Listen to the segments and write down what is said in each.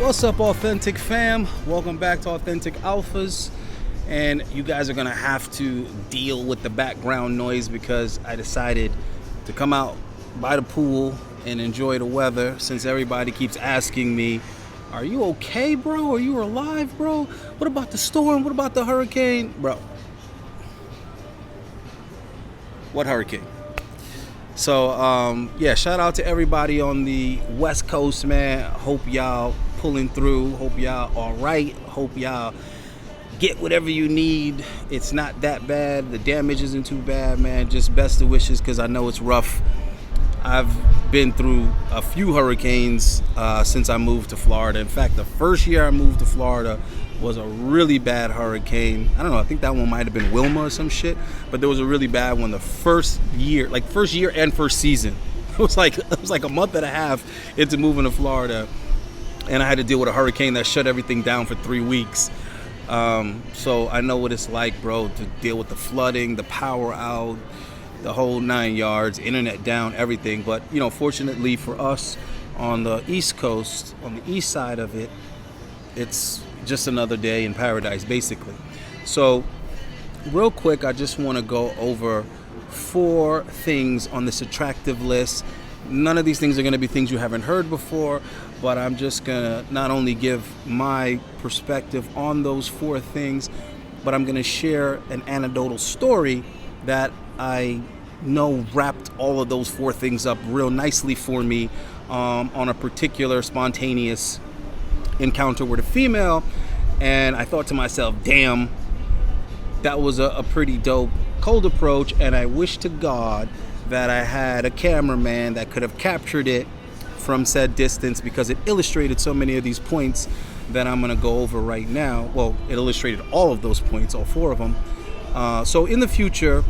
What's up, Authentic fam? Welcome back to Authentic Alphas. And you guys are gonna have to deal with the background noise because I decided to come out by the pool and enjoy the weather, since everybody keeps asking me, are you okay, bro? Are you alive, bro? What about the storm? What about the hurricane? Bro, what hurricane? So yeah, shout out to everybody on the West Coast, man. Hope y'all pulling through. Hope y'all all right. Hope y'all get whatever you need. It's not that bad. The damage isn't too bad, man. Just best of wishes, because I know it's rough. I've been through a few hurricanes since I moved to Florida. In fact, the first year I moved to Florida was a really bad hurricane. I don't know, I think that one might have been Wilma or some shit, but there was a really bad one the first year and first season. It was like a month and a half into moving to Florida, and I had to deal with a hurricane that shut everything down for 3 weeks. So I know what it's like, bro, to deal with the flooding, the power out, the whole 9 yards, internet down, everything. But, you know, fortunately for us on the East Coast, on the east side of it, it's just another day in paradise, basically. So real quick, I just want to go over 4 things on this attractive list. None of these things are going to be things you haven't heard before, but I'm just going to not only give my perspective on those 4 things, but I'm going to share an anecdotal story that I know wrapped all of those 4 things up real nicely for me on a particular spontaneous encounter with a female. And I thought to myself, damn, that was a pretty dope cold approach, and I wish to God that I had a cameraman that could have captured it from said distance, because it illustrated so many of these points that I'm going to go over right now. Well, it illustrated all of those points, all 4 of them. So in the future,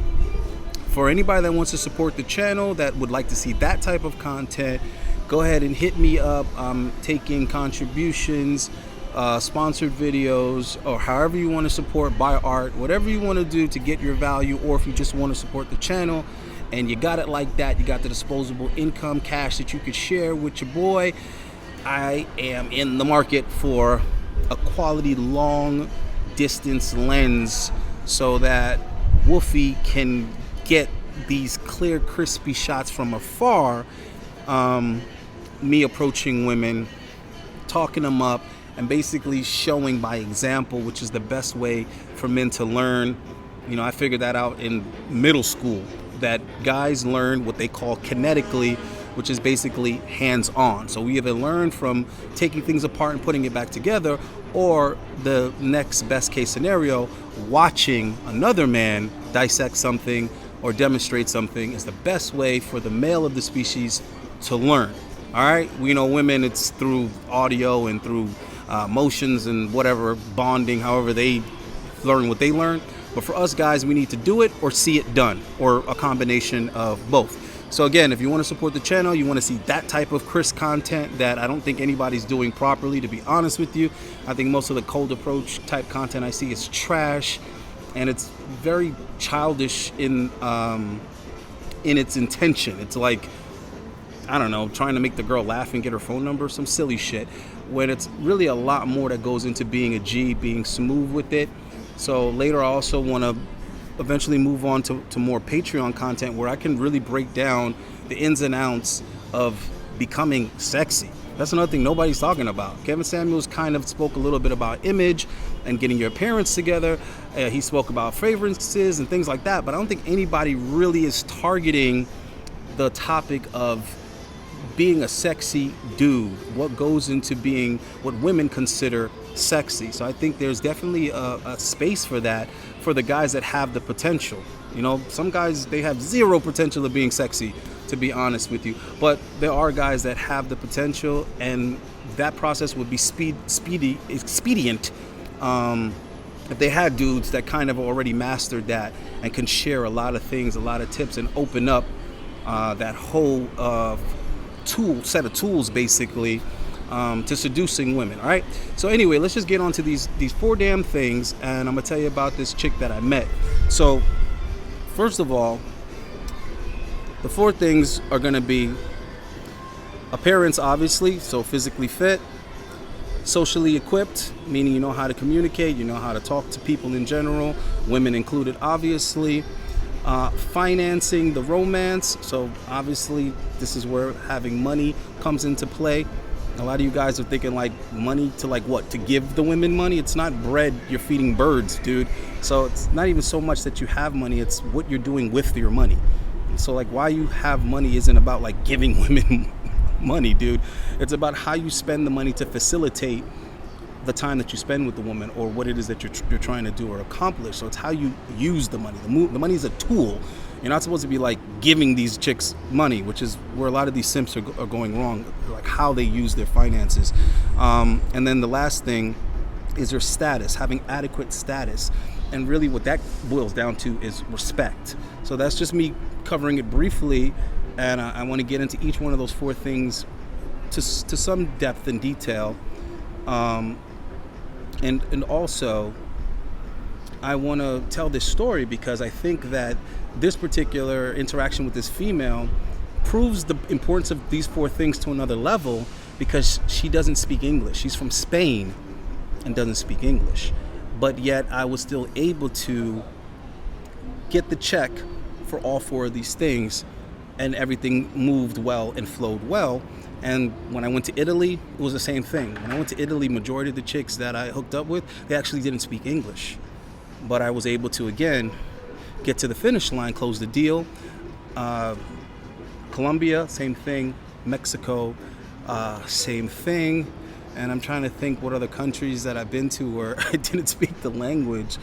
for anybody that wants to support the channel, that would like to see that type of content, go ahead and hit me up. I'm taking contributions, sponsored videos, or however you want to support, buy art, whatever you want to do to get your value, or if you just want to support the channel and you got it like that, you got the disposable income cash that you could share with your boy, I am in the market for a quality long distance lens so that Wolfie can get these clear, crispy shots from afar. Me approaching women, talking them up, and basically showing by example, which is the best way for men to learn. You know, I figured that out in middle school, that guys learn what they call kinetically, which is basically hands-on. So we either learn from taking things apart and putting it back together, or the next best case scenario, watching another man dissect something or demonstrate something is the best way for the male of the species to learn. All right, we know women, it's through audio and through motions and whatever, bonding, however they learn what they learn. But for us guys, we need to do it or see it done, or a combination of both. So again, if you want to support the channel, you want to see that type of crisp content that I don't think anybody's doing properly, to be honest with you. I think most of the cold approach type content I see is trash, and it's very childish in its intention. It's like, I don't know, trying to make the girl laugh and get her phone number, some silly shit, when it's really a lot more that goes into being a G, being smooth with it. So later I also want to eventually move on to more Patreon content where I can really break down the ins and outs of becoming sexy. That's another thing nobody's talking about. Kevin Samuels kind of spoke a little bit about image and getting your appearance together. He spoke about fragrances and things like that, but I don't think anybody really is targeting the topic of being a sexy dude, what goes into being what women consider sexy. So I think there's definitely a space for that, for the guys that have the potential. You know, some guys, they have zero potential of being sexy, to be honest with you, but there are guys that have the potential, and that process would be expedient if they had dudes that kind of already mastered that and can share a lot of things, a lot of tips, and open up that whole set of tools basically to seducing women. All right, so anyway, let's just get on to these 4 damn things, and I'm gonna tell you about this chick that I met. So first of all, the 4 things are gonna be appearance, obviously, so physically fit, Socially equipped, meaning you know how to communicate, you know how to talk to people in general, women included, obviously. Financing the romance, so obviously this is where having money comes into play. A lot of you guys are thinking like money to like what? To give the women money? It's not bread, you're feeding birds, dude. So it's not even so much that you have money, it's what you're doing with your money. So like why you have money isn't about like giving women money, dude. It's about how you spend the money to facilitate the time that you spend with the woman or what it is that you're trying to do or accomplish. So it's how you use the money. The money is a tool. You're not supposed to be like giving these chicks money, which is where a lot of these simps are going wrong, like how they use their finances. And then the last thing is your status, having adequate status. And really what that boils down to is respect. So that's just me covering it briefly. And I want to get into each one of those 4 things to some depth and detail. And also, I want to tell this story because I think that this particular interaction with this female proves the importance of these 4 things to another level because she doesn't speak English. She's from Spain and doesn't speak English. But yet I was still able to get the check for all 4 of these things, and everything moved well and flowed well. And when I went to Italy, it was the same thing. When I went to Italy, majority of the chicks that I hooked up with, they actually didn't speak English. But I was able to, again, get to the finish line, close the deal. Colombia, same thing. Mexico, same thing. And I'm trying to think what other countries that I've been to where I didn't speak the language.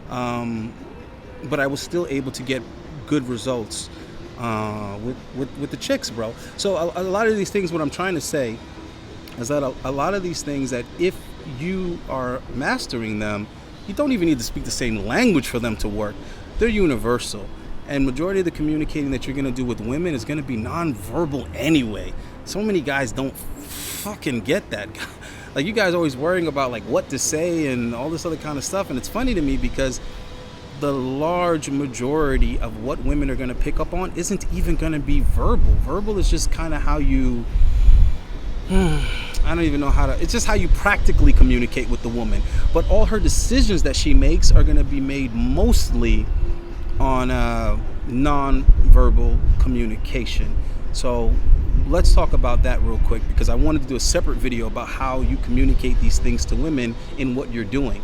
But I was still able to get good results with the chicks, bro. So a lot of these things, what I'm trying to say is that a lot of these things that if you are mastering them, you don't even need to speak the same language for them to work. They're universal. And majority of the communicating that you're going to do with women is going to be non-verbal anyway. So many guys don't fucking get that. Like, you guys are always worrying about like what to say and all this other kind of stuff. And it's funny to me because the large majority of what women are going to pick up on isn't even going to be verbal. Verbal is just kind of how you, I don't even know how to, it's just how you practically communicate with the woman. But all her decisions that she makes are going to be made mostly on non-verbal communication. So let's talk about that real quick because I wanted to do a separate video about how you communicate these things to women in what you're doing.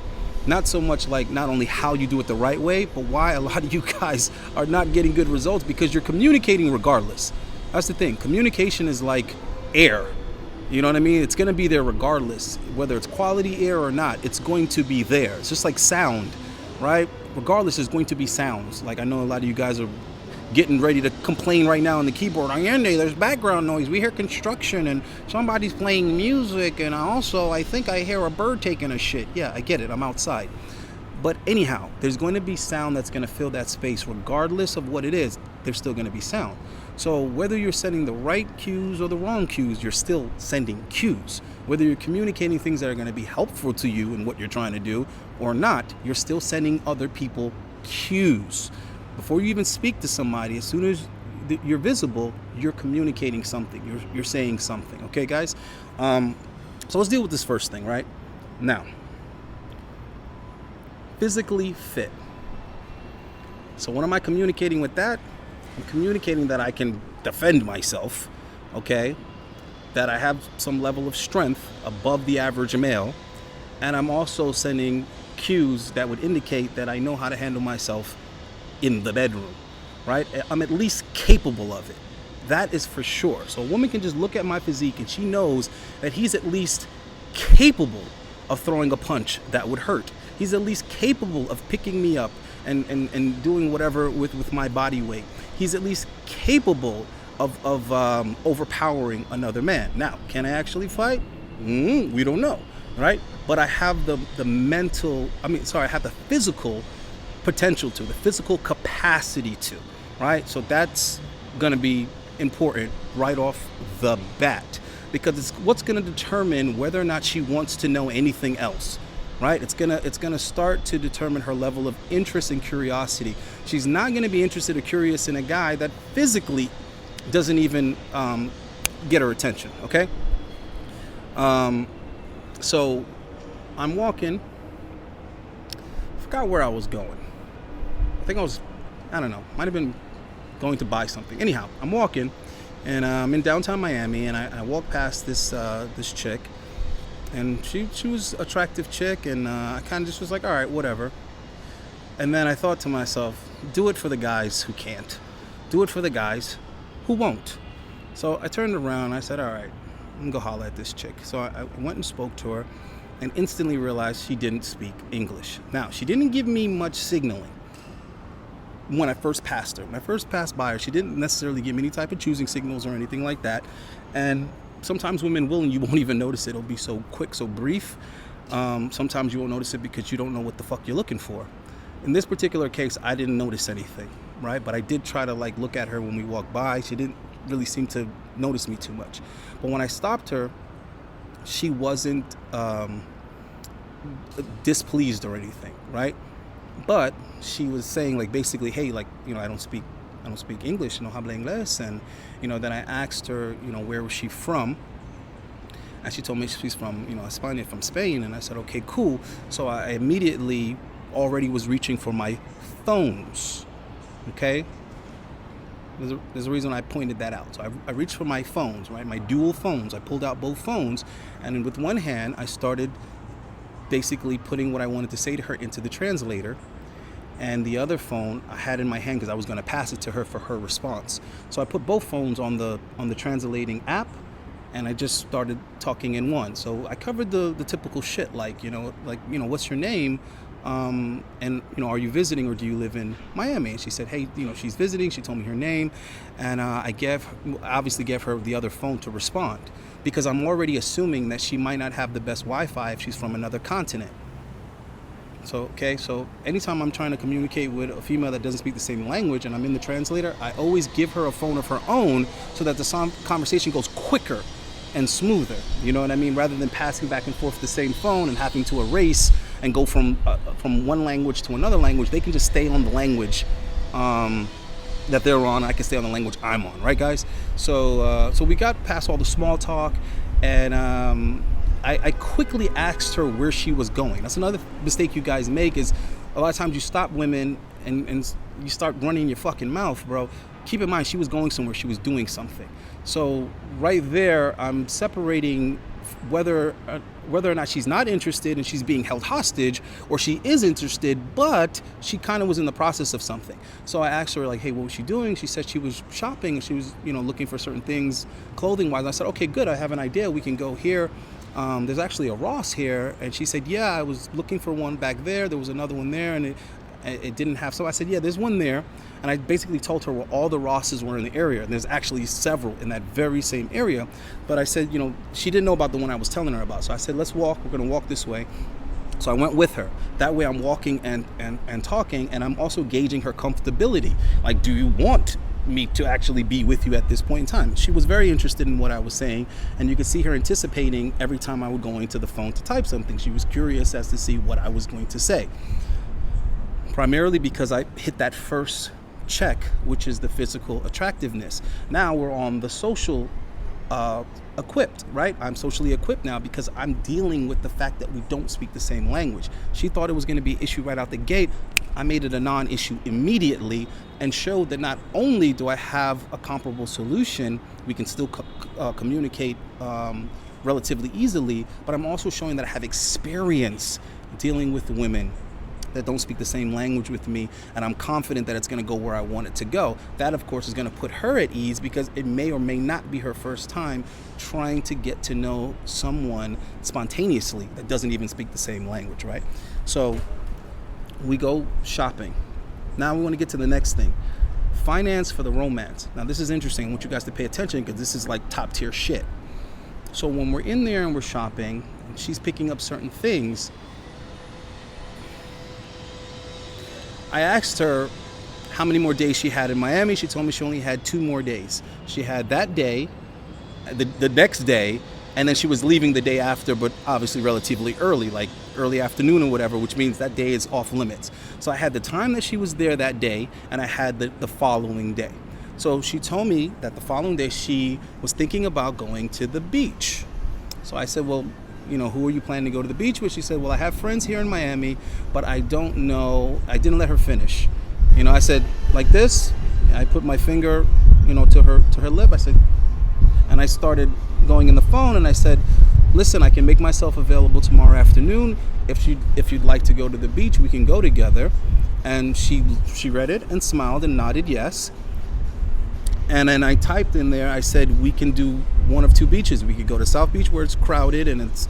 Not so much like not only how you do it the right way, but why a lot of you guys are not getting good results because you're communicating regardless. That's the thing. Communication is like air. You know what I mean? It's going to be there regardless. Whether it's quality air or not, it's going to be there. It's just like sound, right? Regardless, there's going to be sounds. Like I know a lot of you guys are getting ready to complain right now on the keyboard. Allende, there's background noise. We hear construction and somebody's playing music, and I think I hear a bird taking a shit. Yeah, I get it. I'm outside. But anyhow, there's going to be sound that's going to fill that space. Regardless of what it is, there's still going to be sound. So whether you're sending the right cues or the wrong cues, you're still sending cues. Whether you're communicating things that are going to be helpful to you in what you're trying to do or not, you're still sending other people cues. Before you even speak to somebody, as soon as you're visible, you're communicating something. You're saying something. Okay, guys? So let's deal with this first thing, right? Now, physically fit. So what am I communicating with that? I'm communicating that I can defend myself, okay? That I have some level of strength above the average male. And I'm also sending cues that would indicate that I know how to handle myself in the bedroom, right? I'm at least capable of it. That is for sure. So a woman can just look at my physique and she knows that he's at least capable of throwing a punch that would hurt. He's at least capable of picking me up and doing whatever with my body weight. He's at least capable of overpowering another man. Now, can I actually fight? We don't know, right? But I have the physical potential to, the physical capacity to, right? So that's gonna be important right off the bat because it's what's gonna determine whether or not she wants to know anything else, right? It's gonna start to determine her level of interest and curiosity. She's not gonna be interested or curious in a guy that physically doesn't even get her attention, okay? So I'm walking. Forgot where I was going. I think I don't know, might have been going to buy something. Anyhow, I'm walking, and I'm in downtown Miami, and I walk past this chick, and she was an attractive chick, and I kind of just was like, all right, whatever. And then I thought to myself, do it for the guys who can't. Do it for the guys who won't. So I turned around, and I said, all right, I'm gonna go holler at this chick. So I went and spoke to her, and instantly realized she didn't speak English. Now, she didn't give me much signaling when I first passed her. When I first passed by her, she didn't necessarily give me any type of choosing signals or anything like that. And sometimes women will, and you won't even notice it. It'll be so quick, so brief. Sometimes you won't notice it because you don't know what the fuck you're looking for. In this particular case, I didn't notice anything, right? But I did try to like look at her when we walked by. She didn't really seem to notice me too much. But when I stopped her, she wasn't displeased or anything, right? But she was saying like basically, hey, like, I don't speak English, no habla inglés. And then I asked her, where was she from? And she told me she's from, España, from Spain. And I said, okay, cool. So I immediately already was reaching for my phones. Okay, there's a reason I pointed that out. So I reached for my phones, right? My dual phones. I pulled out both phones, and with one hand, I started basically putting what I wanted to say to her into the translator, and the other phone I had in my hand because I was going to pass it to her for her response. So I put both phones on the translating app, and I just started talking in one. So I covered the typical shit, like what's your name? And are you visiting, or do you live in Miami? And she said, hey, she's visiting. She told me her name, and I obviously gave her the other phone to respond, because I'm already assuming that she might not have the best Wi-Fi if she's from another continent. So anytime I'm trying to communicate with a female that doesn't speak the same language and I'm in the translator, I always give her a phone of her own so that the conversation goes quicker and smoother. You know what I mean? Rather than passing back and forth the same phone and having to erase and go from one language to another language, they can just stay on the language that they're on. I can stay on the language I'm on, right, guys? So we got past all the small talk, and I quickly asked her where she was going. That's another mistake you guys make, is a lot of times you stop women and you start running your fucking mouth, bro. Keep in mind, she was going somewhere. She was doing something. So right there, I'm separating whether or not she's not interested and she's being held hostage, or she is interested, but she kind of was in the process of something. So I asked her, like, hey, what was she doing? She said she was shopping, and she was, looking for certain things clothing-wise. I said, okay, good. I have an idea. We can go here. There's actually a Ross here. And she said, yeah, I was looking for one back there. There was another one there, and it didn't have. So I said, yeah, there's one there. And I basically told her where all the Rosses were in the area. And there's actually several in that very same area. But I said, she didn't know about the one I was telling her about. So I said, let's walk. We're going to walk this way. So I went with her. That way I'm walking and talking, and I'm also gauging her comfortability. Like, do you want me to actually be with you at this point in time? She was very interested in what I was saying, and you could see her anticipating every time I would go into the phone to type something. She was curious as to see what I was going to say. Primarily because I hit that first check, which is the physical attractiveness. Now we're on the social equipped, right? I'm socially equipped now because I'm dealing with the fact that we don't speak the same language. She thought it was going to be an issue right out the gate. I made it a non-issue immediately and showed that not only do I have a comparable solution, we can still communicate relatively easily, but I'm also showing that I have experience dealing with women that don't speak the same language with me, and I'm confident that it's going to go where I want it to go. That, of course, is going to put her at ease, because it may or may not be her first time trying to get to know someone spontaneously that doesn't even speak the same language, right? So we go shopping. Now we want to get to the next thing. Finance for the romance. Now this is interesting. I want you guys to pay attention, because this is like top tier shit. So when we're in there and we're shopping, and she's picking up certain things, I asked her how many more days she had in Miami. She told me she only had 2 more days. She had that day, the next day, and then she was leaving the day after, but obviously relatively early, like early afternoon or whatever, which means that day is off limits. So I had the time that she was there that day, and I had the following day. So she told me that the following day she was thinking about going to the beach. So I said, well, who are you planning to go to the beach with? She said, well, I have friends here in Miami, but I don't know. I didn't let her finish. I said, like this. I put my finger, to her lip. I said, and I started going in the phone, and I said, listen, I can make myself available tomorrow afternoon. If you'd like to go to the beach, we can go together. And she read it and smiled and nodded yes. And then I typed in there, I said, we can do one of two beaches. We could go to South Beach where it's crowded and it's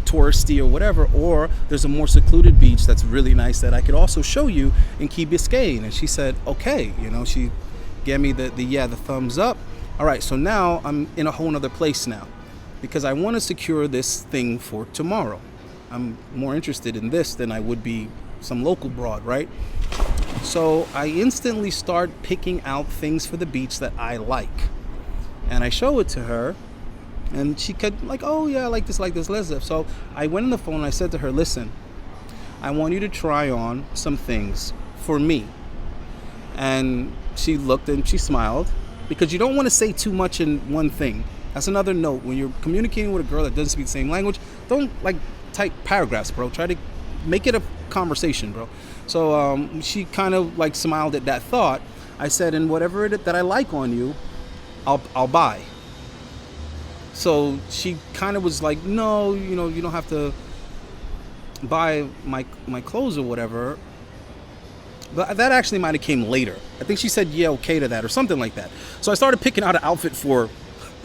touristy or whatever, or there's a more secluded beach that's really nice that I could also show you in Key Biscayne. And she said, okay. She gave me the thumbs up. All right, so now I'm in a whole nother place now because I want to secure this thing for tomorrow. I'm more interested in this than I would be some local broad, right? So I instantly start picking out things for the beach that I like. And I show it to her, and she could like, oh yeah, I like this, let's. So I went on the phone and I said to her, listen, I want you to try on some things for me. And she looked and she smiled, because you don't want to say too much in one thing. That's another note. When you're communicating with a girl that doesn't speak the same language, don't like type paragraphs, bro. Try to make it a conversation, bro. So she kind of like smiled at that thought. I said, and whatever that I like on you, I'll buy. So she kind of was like, no, you don't have to buy my clothes or whatever. But that actually might have came later. I think she said yeah, okay to that or something like that. So I started picking out an outfit for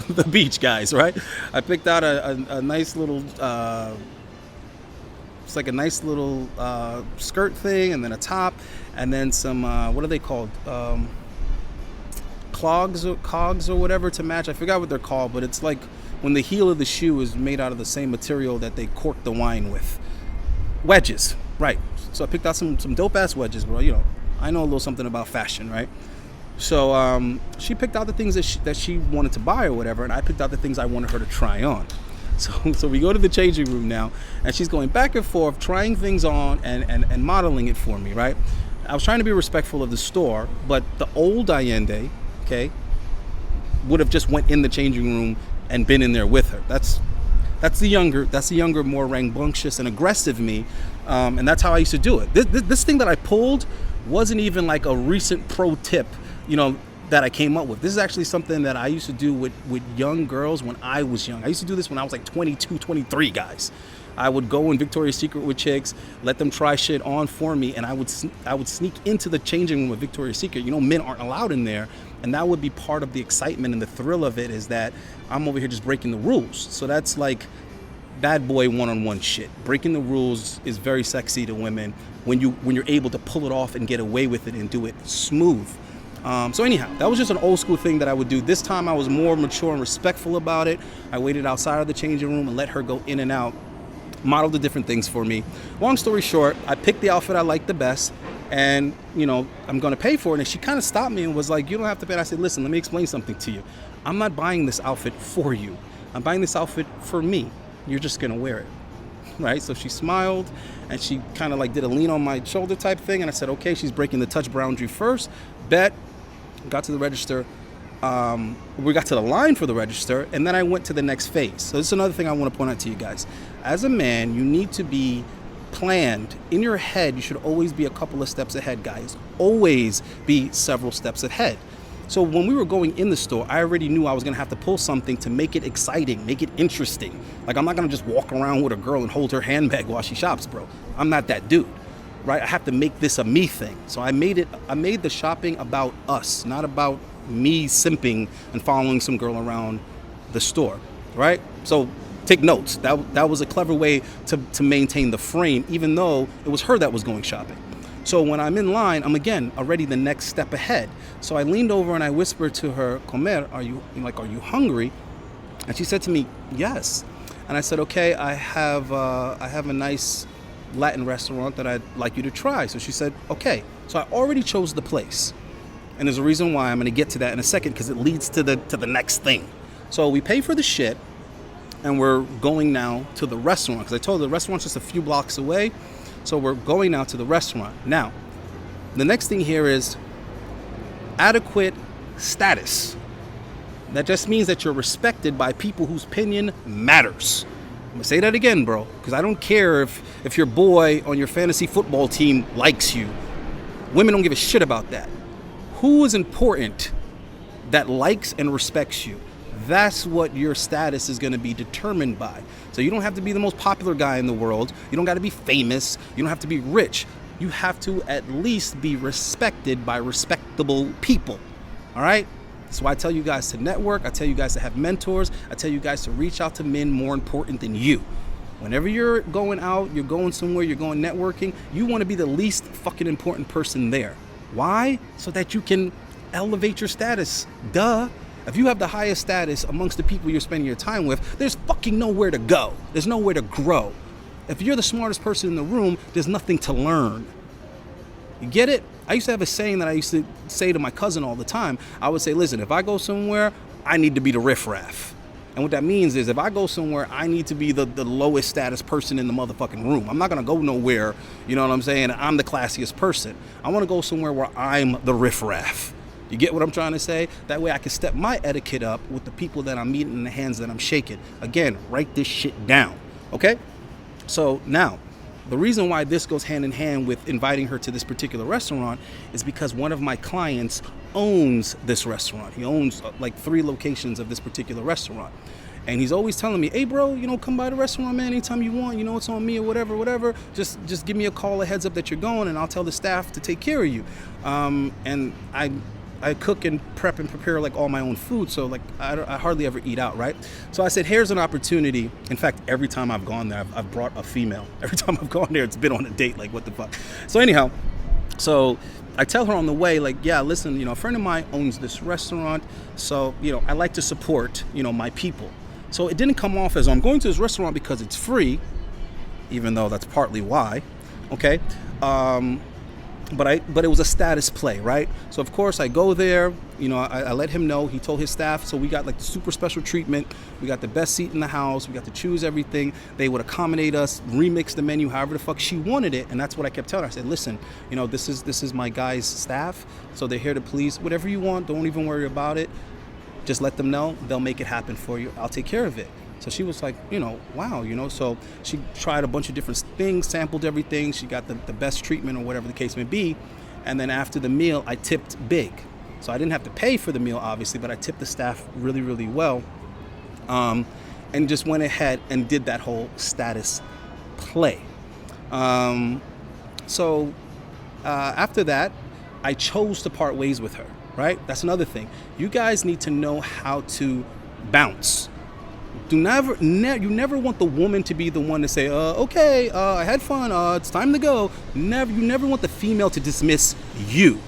the beach, guys, right? I picked out a nice little it's like a nice little skirt thing, and then a top, and then some what are they called, cogs or whatever to match. I forgot what they're called, but it's like when the heel of the shoe is made out of the same material that they cork the wine with. Wedges, right? So I picked out some dope ass wedges, bro. I know a little something about fashion, right? So she picked out the things that she wanted to buy or whatever, and I picked out the things I wanted her to try on. So we go to the changing room now, and she's going back and forth, trying things on and modeling it for me, right? I was trying to be respectful of the store, but the old Allende, okay, would have just went in the changing room and been in there with her. That's the younger, more rambunctious and aggressive me, and that's how I used to do it. This thing that I pulled wasn't even like a recent pro tip, that I came up with. This is actually something that I used to do with young girls when I was young. I used to do this when I was like 22, 23, guys. I would go in Victoria's Secret with chicks, let them try shit on for me, and I would sneak into the changing room of Victoria's Secret. Men aren't allowed in there, and that would be part of the excitement and the thrill of it, is that I'm over here just breaking the rules. So that's like bad boy one-on-one shit. Breaking the rules is very sexy to women when you're able to pull it off and get away with it and do it smooth. So anyhow, that was just an old school thing that I would do. This time I was more mature and respectful about it. I waited outside of the changing room and let her go in and out, model the different things for me. Long story short, I picked the outfit I liked the best, and I'm gonna pay for it. And she kind of stopped me and was like, you don't have to pay. And I said, listen, let me explain something to you. I'm not buying this outfit for you. I'm buying this outfit for me. You're just gonna wear it, right? So she smiled, and she kind of like did a lean on my shoulder type thing, and I said, okay, she's breaking the touch boundary first. Bet. Got to the register. We got to the line for the register, and then I went to the next phase. So this is another thing I want to point out to you guys. As a man, you need to be planned. In your head, you should always be a couple of steps ahead, guys. Always be several steps ahead. So when we were going in the store, I already knew I was going to have to pull something to make it exciting, make it interesting. Like, I'm not going to just walk around with a girl and hold her handbag while she shops, bro. I'm not that dude. Right? I have to make this a me thing. So I made the shopping about us, not about me simping and following some girl around the store, right? So take notes. That was a clever way to maintain the frame, even though it was her that was going shopping. So when I'm in line, I'm again already the next step ahead. So I leaned over and I whispered to her, "Comer, are you hungry?" And she said to me, "Yes." And I said, "Okay, I have a nice Latin restaurant that I'd like you to try." So she said, okay. So I already chose the place, and there's a reason why. I'm going to get to that in a second, because it leads to the next thing. So we pay for the shit, and we're going now to the restaurant, because I told her the restaurant's just a few blocks away. So we're going now to the restaurant. Now, the next thing here is adequate status. That just means that you're respected by people whose opinion matters. I'm gonna say that again, bro, because I don't care if your boy on your fantasy football team likes you. Women don't give a shit about that. Who is important that likes and respects you? That's what your status is going to be determined by. So you don't have to be the most popular guy in the world. You don't got to be famous. You don't have to be rich. You have to at least be respected by respectable people. All right? That's why I tell you guys to network. I tell you guys to have mentors. I tell you guys to reach out to men more important than you. Whenever you're going out, you're going somewhere, you're going networking, you want to be the least fucking important person there. Why? So that you can elevate your status. Duh. If you have the highest status amongst the people you're spending your time with, there's fucking nowhere to go. There's nowhere to grow. If you're the smartest person in the room, there's nothing to learn. You get it? I used to have a saying that I used to say to my cousin all the time. I would say, listen, if I go somewhere, I need to be the riffraff. And what that means is if I go somewhere, I need to be the lowest status person in the motherfucking room. I'm not going to go nowhere, you know what I'm saying? I'm the classiest person. I want to go somewhere where I'm the riffraff. You get what I'm trying to say? That way I can step my etiquette up with the people that I'm meeting and the hands that I'm shaking. Again, write this shit down, okay? So now, the reason why this goes hand in hand with inviting her to this particular restaurant is because one of my clients owns this restaurant. He owns like 3 locations of this particular restaurant. And he's always telling me, hey bro, you know, come by the restaurant, man, anytime you want, you know, it's on me or whatever. Just give me a call, a heads up that you're going, and I'll tell the staff to take care of you. And I cook and prep and prepare like all my own food, so like I hardly ever eat out, right? So I said, here's an opportunity. In fact, every time I've gone there, I've brought a female. Every time I've gone there, it's been on a date, like what the fuck. So anyhow, so I tell her on the way, like, yeah, listen, you know, a friend of mine owns this restaurant, so, you know, I like to support, you know, my people. So it didn't come off as I'm going to this restaurant because it's free, even though that's partly why, okay? But it was a status play, right? So of course I go there, you know, I let him know. He told his staff, so we got like the super special treatment. We got the best seat in the house. We got to choose everything. They would accommodate us, remix the menu however the fuck she wanted it, and that's what I kept telling her. I said, listen, you know, this is my guys' staff, so they're here to please. Whatever you want, don't even worry about it. Just let them know. They'll make it happen for you. I'll take care of it. So she was like, you know, wow, you know, so she tried a bunch of different things, sampled everything. She got the best treatment or whatever the case may be. And then after the meal, I tipped big. So I didn't have to pay for the meal, obviously, but I tipped the staff really, really well. And just went ahead and did that whole status play. So after that, I chose to part ways with her, right? That's another thing. You guys need to know how to bounce. You never want the woman to be the one to say, okay, I had fun, it's time to go. You never want the female to dismiss you.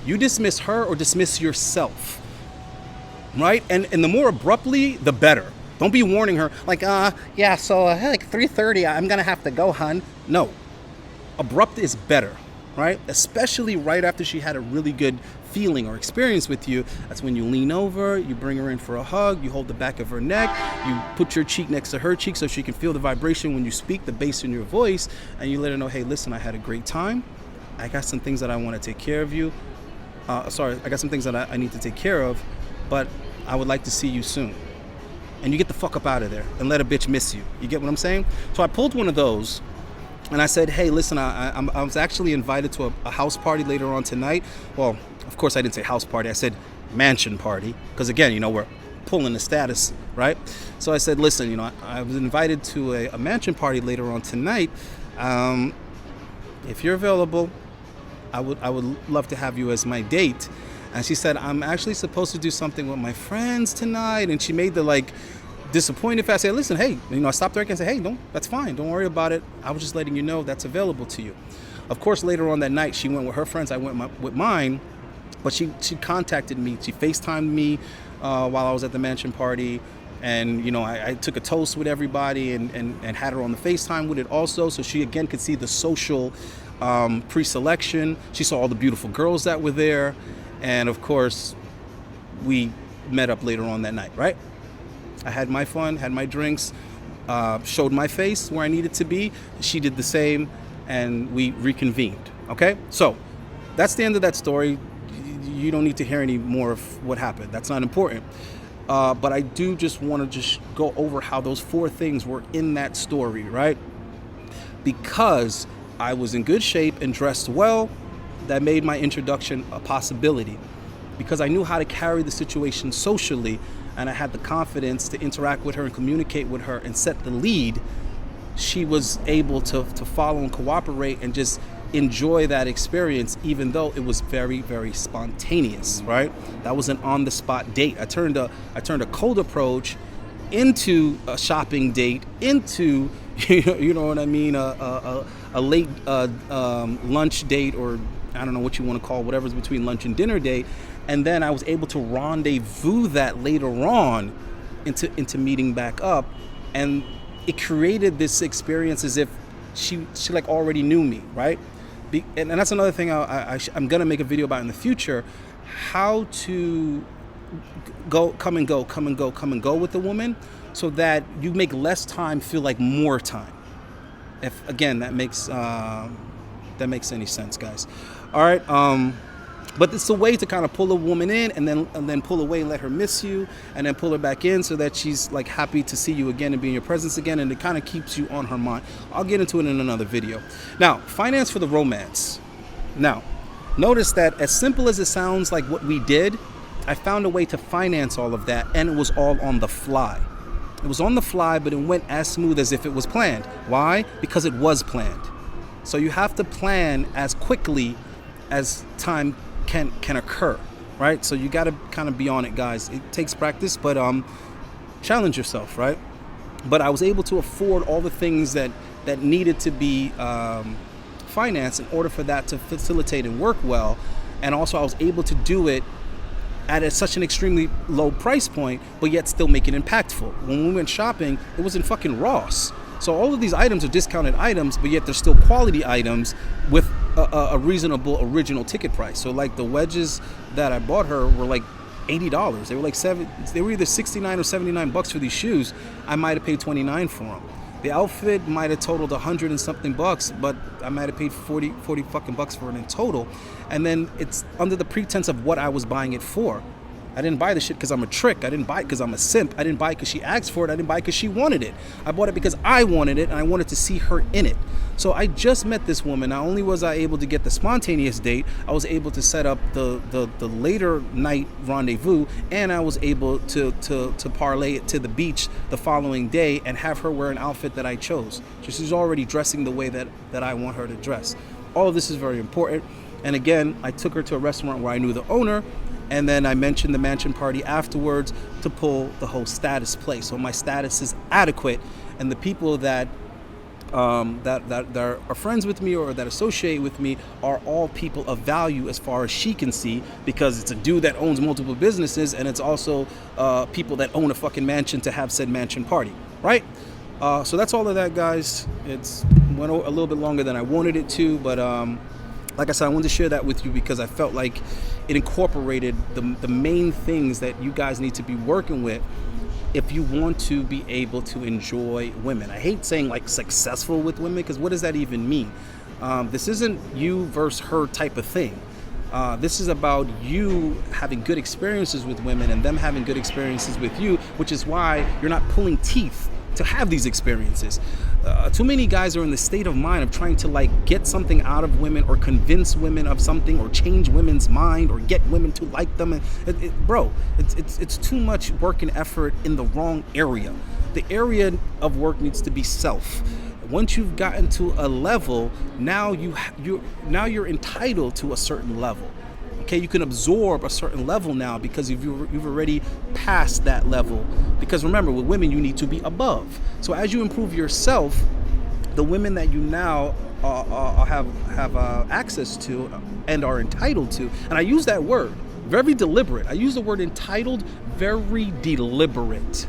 You dismiss her or dismiss yourself, right? And the more abruptly, the better. Don't be warning her, like, yeah, so like 3:30, I'm gonna have to go, hun. No, abrupt is better, right? Especially right after she had a really good feeling or experience with you. That's when you lean over, you bring her in for a hug, you hold the back of her neck, you put your cheek next to her cheek so she can feel the vibration when you speak, the bass in your voice, and you let her know, hey, listen, I had a great time. I got some things that I want to take care of you. I got some things that I need to take care of, but I would like to see you soon. And you get the fuck up out of there and let a bitch miss you. You get what I'm saying? So I pulled one of those. And I said, hey, listen, I was actually invited to a house party later on tonight. Well, of course, I didn't say house party. I said mansion party. Because, again, you know, we're pulling the status, right? So I said, listen, you know, I was invited to a mansion party later on tonight. If you're available, I would love to have you as my date. And she said, I'm actually supposed to do something with my friends tonight. And she made the, like, disappointed face. I said, listen, hey, you know, I stopped her and said, hey, that's fine. Don't worry about it. I was just letting you know that's available to you. Of course, later on that night, she went with her friends. I went with mine. But she contacted me. She FaceTimed me while I was at the mansion party. And, you know, I took a toast with everybody and had her on the FaceTime with it also. So she, again, could see the social pre-selection. She saw all the beautiful girls that were there. And, of course, we met up later on that night, right? I had my fun, had my drinks, showed my face where I needed to be. She did the same, and we reconvened, okay? So that's the end of that story. You don't need to hear any more of what happened. That's not important. But I do just want to just go over how those 4 things were in that story, right? Because I was in good shape and dressed well, that made my introduction a possibility. Because I knew how to carry the situation socially, and I had the confidence to interact with her and communicate with her and set the lead, she was able to follow and cooperate and just enjoy that experience, even though it was very, very spontaneous, right? That was an on-the-spot date. I turned a cold approach into a shopping date, into you know what I mean, a late lunch date, or I don't know what you want to call whatever's between lunch and dinner date, and then I was able to rendezvous that later on into meeting back up, and it created this experience as if she like already knew me, right? And that's another thing I'm gonna make a video about in the future, how to come and go with the woman, so that you make less time feel like more time. If again that makes any sense, guys. All right. But it's a way to kind of pull a woman in and then pull away and let her miss you, and then pull her back in so that she's like happy to see you again and be in your presence again, and it kind of keeps you on her mind. I'll get into it in another video. Now, finance for the romance. Now, notice that as simple as it sounds like what we did, I found a way to finance all of that, and it was all on the fly. It was on the fly, but it went as smooth as if it was planned. Why? Because it was planned. So you have to plan as quickly as time can occur, right? So you got to kind of be on it, guys. It takes practice, but challenge yourself, right? But I was able to afford all the things that needed to be financed in order for that to facilitate and work well. And also I was able to do it at such an extremely low price point, but yet still make it impactful. When we went shopping, it was in fucking Ross. So all of these items are discounted items, but yet they're still quality items with a reasonable original ticket price. So like the wedges that I bought her were like $80. They were like they were either 69 or 79 bucks for these shoes. I might have paid 29 for them. The outfit might have totaled 100 and something bucks, but I might have paid 40 fucking bucks for it in total. And then it's under the pretense of what I was buying it for. I didn't buy the shit because I'm a trick. I didn't buy it because I'm a simp. I didn't buy it because she asked for it. I didn't buy it because she wanted it. I bought it because I wanted it, and I wanted to see her in it. So I just met this woman. Not only was I able to get the spontaneous date, I was able to set up the later night rendezvous, and I was able to parlay it to the beach the following day and have her wear an outfit that I chose. So she's already dressing the way that I want her to dress. All of this is very important. And again, I took her to a restaurant where I knew the owner, and then I mentioned the mansion party afterwards to pull the whole status play. So my status is adequate, and the people that are friends with me or that associate with me are all people of value as far as she can see, because it's a dude that owns multiple businesses, and it's also people that own a fucking mansion to have said mansion party, right? So that's all of that, guys. It's went a little bit longer than I wanted it to, but like I said, I wanted to share that with you because I felt like it incorporated the main things that you guys need to be working with if you want to be able to enjoy women. I hate saying like successful with women, because what does that even mean? This isn't you versus her type of thing. This is about you having good experiences with women and them having good experiences with you, which is why you're not pulling teeth to have these experiences. Too many guys are in the state of mind of trying to like get something out of women or convince women of something or change women's mind or get women to like them. And bro, it's too much work and effort in the wrong area. The area of work needs to be self. Once you've gotten to a level, now you're entitled to a certain level. Okay, you can absorb a certain level now because you've already passed that level. Because remember, with women, you need to be above. So as you improve yourself, the women that you now have access to and are entitled to, and I use that word, very deliberate. I use the word entitled, very deliberate,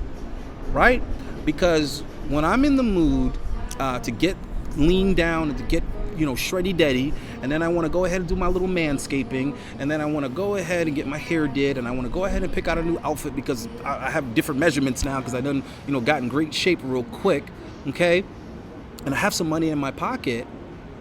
right? Because when I'm in the mood to get lean down and to get shreddy deddy, and then I want to go ahead and do my little manscaping, and then I want to go ahead and get my hair did, and I want to go ahead and pick out a new outfit because I have different measurements now because I done got in great shape real quick, okay? And I have some money in my pocket,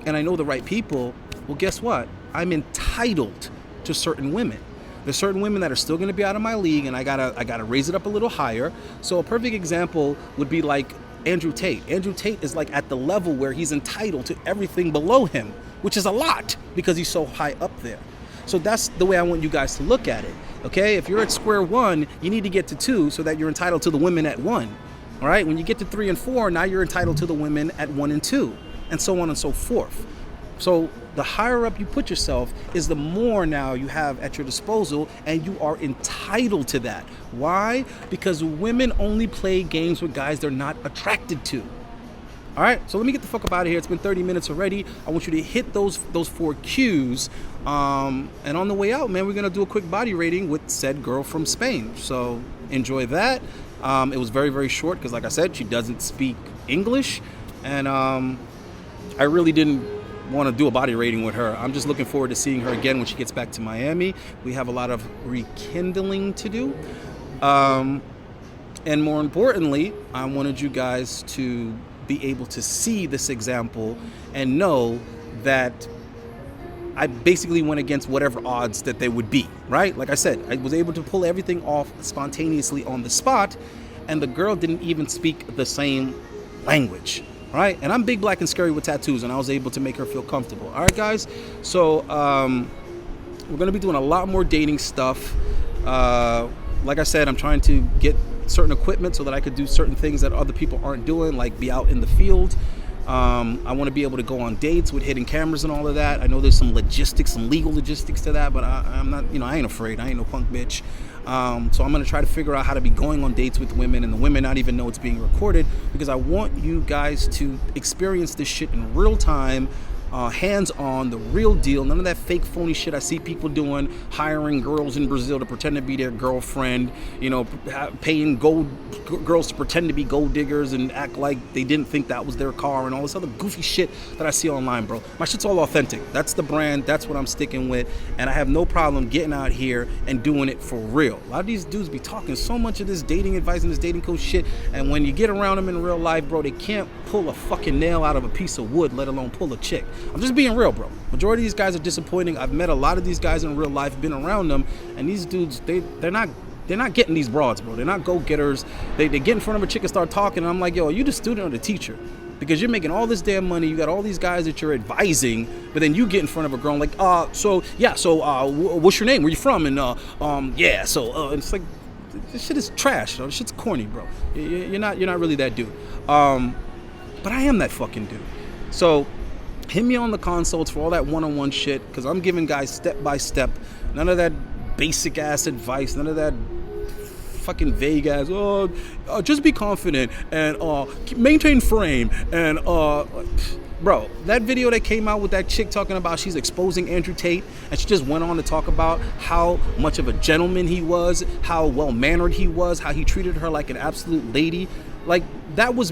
and I know the right people. Well, guess what? I'm entitled to certain women. There's certain women that are still going to be out of my league, and I gotta raise it up a little higher. So a perfect example would be like Andrew Tate. Andrew Tate is like at the level where he's entitled to everything below him, which is a lot because he's so high up there. So that's the way I want you guys to look at it. Okay, if you're at square one, you need to get to 2 so that you're entitled to the women at 1. All right, when you get to 3 and 4, now you're entitled to the women at 1 and 2, and so on and so forth. So the higher up you put yourself is the more now you have at your disposal, and you are entitled to that. Why? Because women only play games with guys they're not attracted to. All right, so let me get the fuck up out of here. It's been 30 minutes already. I want you to hit those 4 cues. And on the way out, man, we're going to do a quick body rating with said girl from Spain. So enjoy that. It was very, very short because, like I said, she doesn't speak English. And I really didn't want to do a body rating with her. I'm just looking forward to seeing her again when she gets back to Miami. We have a lot of rekindling to do. And more importantly, I wanted you guys to be able to see this example and know that I basically went against whatever odds that they would be, right? Like I said, I was able to pull everything off spontaneously on the spot, and the girl didn't even speak the same language, right? And I'm big, black, and scary with tattoos, and I was able to make her feel comfortable. All right, guys? So we're going to be doing a lot more dating stuff. Like I said, I'm trying to get certain equipment so that I could do certain things that other people aren't doing, like be out in the field. I want to be able to go on dates with hidden cameras and all of that. I know there's some logistics, some legal logistics to that, but I'm not, I ain't afraid. I ain't no punk bitch. So I'm going to try to figure out how to be going on dates with women and the women not even know it's being recorded, because I want you guys to experience this shit in real time. Hands-on, the real deal. None of that fake phony shit I see people doing, hiring girls in Brazil to pretend to be their girlfriend, paying girls to pretend to be gold diggers and act like they didn't think that was their car, and all this other goofy shit that I see online, bro. My shit's all authentic. That's the brand. That's what I'm sticking with, and I have no problem getting out here and doing it for real. A lot of these dudes be talking so much of this dating advice and this dating coach shit, and when you get around them in real life, bro, they can't pull a fucking nail out of a piece of wood, let alone pull a chick. I'm just being real, bro. Majority of these guys are disappointing. I've met a lot of these guys in real life, been around them, and these dudes, they're not getting these broads, bro. They're not go-getters. They get in front of a chick and start talking, and I'm like, yo, are you the student or the teacher? Because you're making all this damn money, you got all these guys that you're advising, but then you get in front of a girl and like, what's your name? Where you from? And it's like, this shit is trash. This shit's corny, bro. You're not really that dude. But I am that fucking dude. So hit me on the consults for all that one-on-one shit, because I'm giving guys step by step. None of that basic ass advice. None of that fucking vague ass. Just be confident and maintain frame and bro. That video that came out with that chick talking about she's exposing Andrew Tate, and she just went on to talk about how much of a gentleman he was, how well mannered he was, how he treated her like an absolute lady. Like that was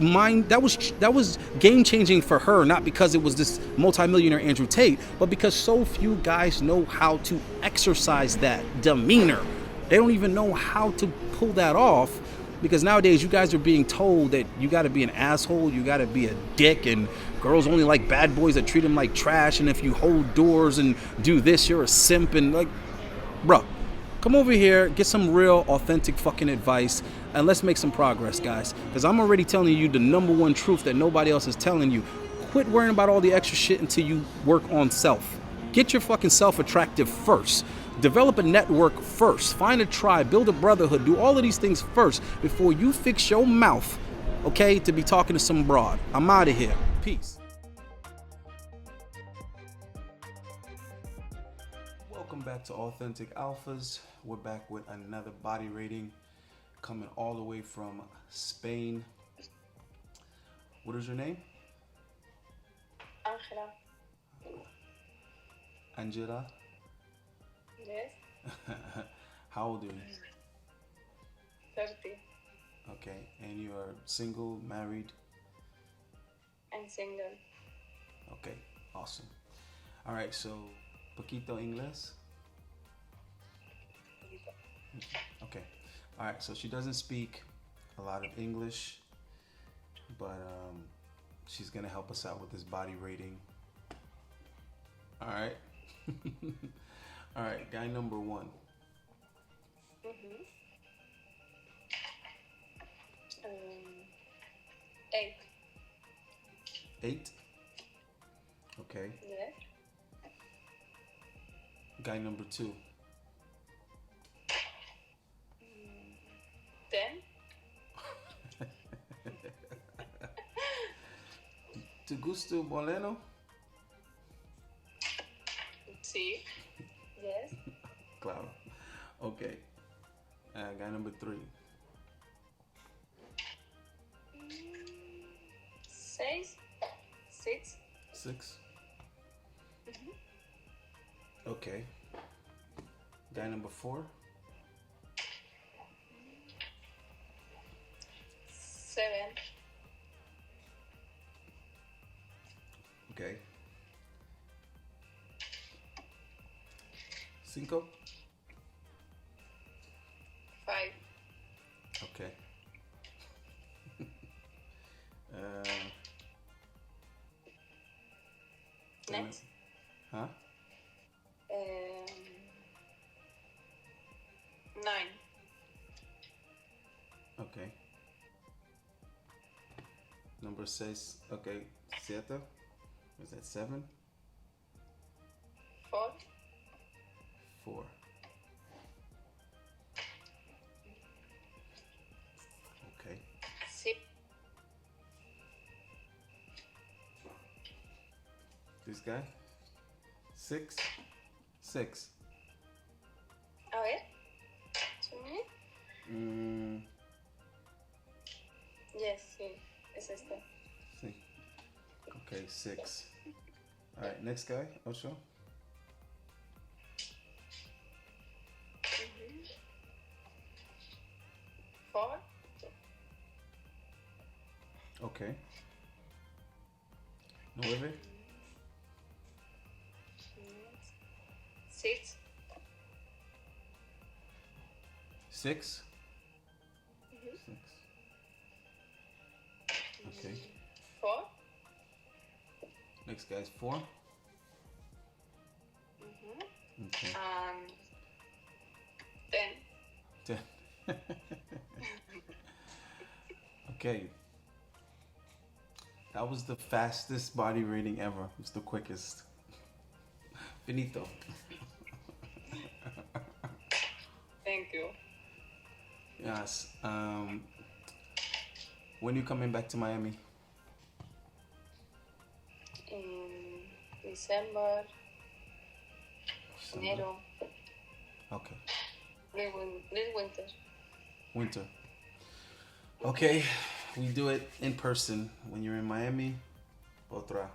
game changing for her, not because it was this multimillionaire Andrew Tate, but because so few guys know how to exercise that demeanor. They don't even know how to pull that off, because nowadays you guys are being told that you got to be an asshole, you got to be a dick, and girls only like bad boys that treat them like trash, and if you hold doors and do this, you're a simp. And like, bro, come over here, get some real authentic fucking advice, and let's make some progress, guys, because I'm already telling you the number one truth that nobody else is telling you. Quit worrying about all the extra shit until you work on self. Get your fucking self attractive first. Develop a network first. Find a tribe, build a brotherhood, do all of these things first before you fix your mouth, okay, to be talking to some broad. I'm out of here. Peace. Welcome back to Authentic Alphas. We're back with another body rating coming all the way from Spain. What is your name? Angela. Angela? Yes. How old are you? 30. Okay, and you are single, married? I'm single. Okay, awesome. All right, so poquito inglés? Okay. All right, so she doesn't speak a lot of English, but she's gonna help us out with this body rating. All right. All right, guy number one. Mm-hmm. 8. 8. Okay. Yes. Guy number 2. 10. Tu gusto Boleno? Sí. Yes. Claro. Okay. Guy number 3. 6. 6. 6. Mm-hmm. Okay. Guy number 4. 7. Okay. 5. 5. Okay. Next. Huh? 9. Okay. Number 6. Okay. 7. Was that 7? 4. 4. Okay. 6. This guy? 6. 6. A ver. ¿Sí? Yes, sí. Es este. Sí. Okay, 6. All right, next guy, Ocho. 4. Okay. 9. 6. 6. 6. Okay. 4. Next guy's 4. Okay. And 10. 10. Okay. That was the fastest body rating ever. It was the quickest. Finito. Thank you. Yes. When are you coming back to Miami? In December, enero, Okay. this winter. Winter. Okay. We do it in person when you're in Miami. Otra.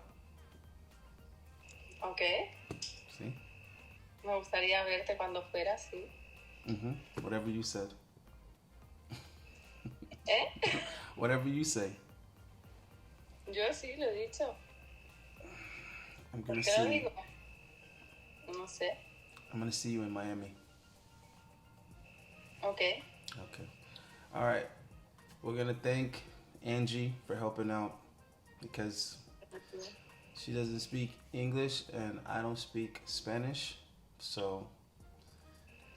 Ok. See? Me gustaría verte cuando fuera, sí. Whatever you said. ¿Eh? Whatever you say. Yo sí lo he dicho. I'm ¿Por gonna qué lo see. digo? No sé. I'm gonna see you in Miami. Ok. Okay. All right. We're gonna thank Angie for helping out because she doesn't speak English and I don't speak Spanish. So.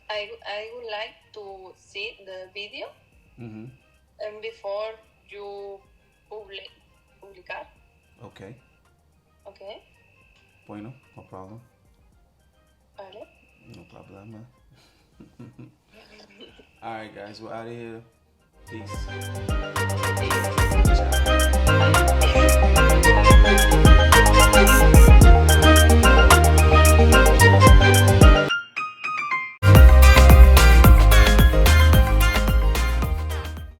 I would like to see the video Mm-hmm. and before you publicar. Okay. Ok. Bueno. No problem. Vale. No problema. All right, guys. We're out of here. Peace. Sí.